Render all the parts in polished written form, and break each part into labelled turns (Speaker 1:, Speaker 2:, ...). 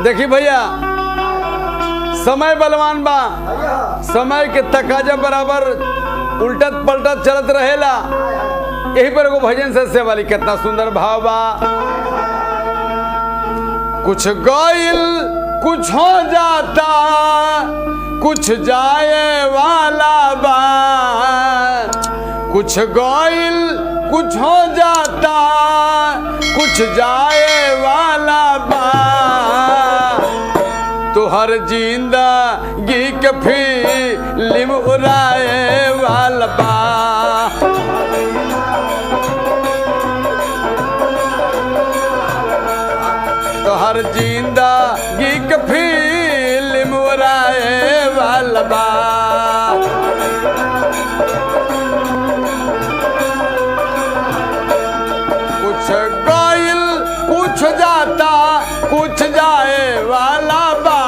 Speaker 1: देखी भैया समय बलवान बा, समय के तकाजा बराबर उल्टत पलटत चलत रहेला। यही पर एगो भजन से वाली कितना सुंदर भाव बा। कुछ गइल कुछ हो जाता, कुछ जाए वाला बा। कुछ गइल कुछ हो जाता, कुछ जाए वाला बा। तो हर जिंदगी के फिल्म उड़ाए वाला बा। तो हर जिंदगी के फिल्म उड़ाए वाला बा। कुछ गइल कुछ जाता, कुछ जाए वाला बा।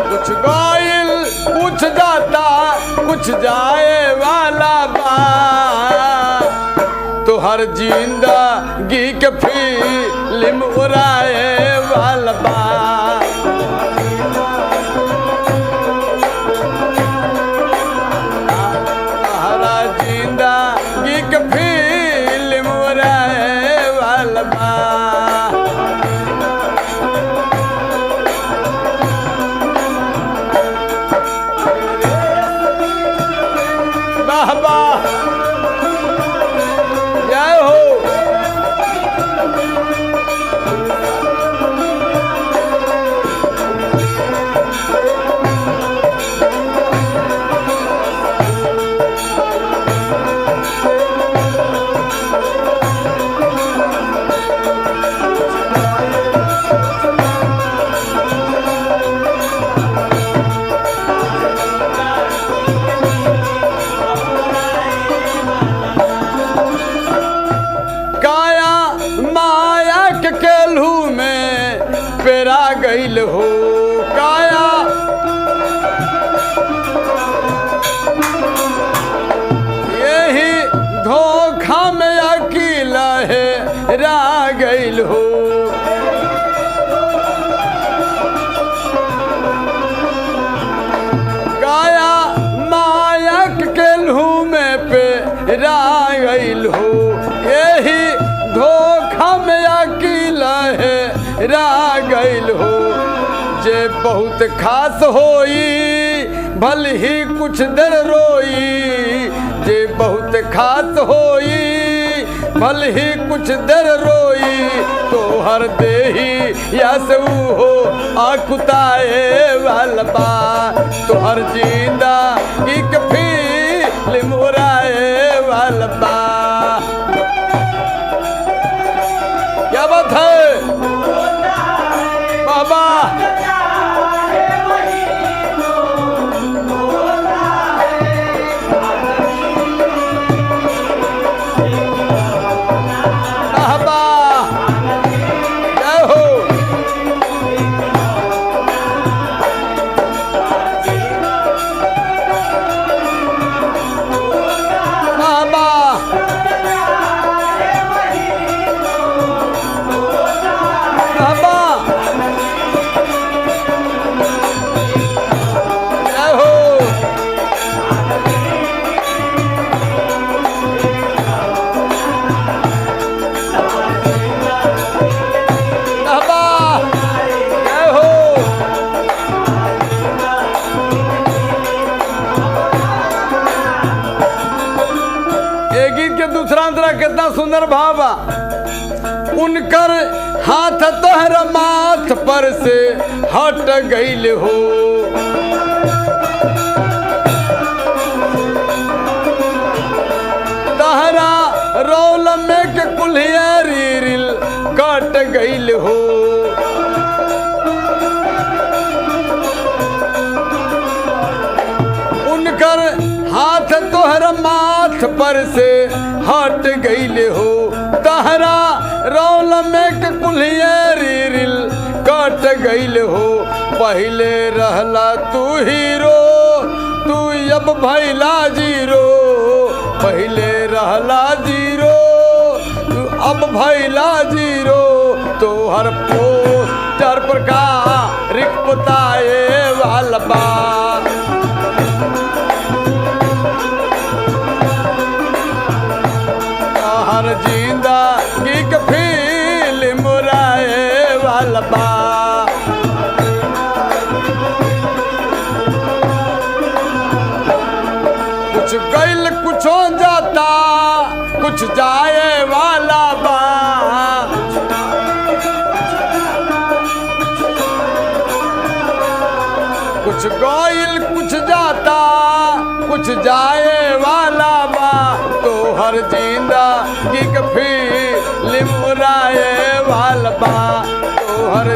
Speaker 1: कुछ गइल कुछ जाता, कुछ जाए वाला बा। तो हर जिंदगी के फिल्म उड़ाए वाला बा। जिंदगी के फिल्म उड़ाए वाला बा। वाह वाह, जय हो। पेरा गइल हो काया, यही धोखा में अकेला है रा गइल हो। काया मायक के लहू में पेरा गइल हो, यही धोखा में अकेला है रा गइल हो। जे बहुत खास होई भल ही कुछ देर रोई। जे बहुत खास होई भल ही कुछ देर रोई। तो हर देही या से हो आकुताए वाला बा। तो हर जिंदा एक फिल्म उड़ाए वाला बा। क्या बात है बाबा। कितना सुंदर भावा। उनकर हाथ तोहर माथ पर से हट गइल हो। तहरा रौल में के कुल्हिया रील कट गइल हो। उनकर हाथ तोहर माथ पर से हट गइल हो। तहरा रौल में के कुल्हिया रील कट गइल हो। पहले रहला तू हीरो, तू अब भैला जीरो। पहले रहला जीरो तू अब भैला जीरो तो हर पोस्टर पर का रिक बताए वाला बा हर जिंदगी के फिल्म राए वाला बा कुछ गइल कुछो जाता कुछ जाए वाला बा कुछ गइल कुछ जाता कुछ जाए वाला बा तो हर जिंदगी के फिल्म राए वाला बा तो हर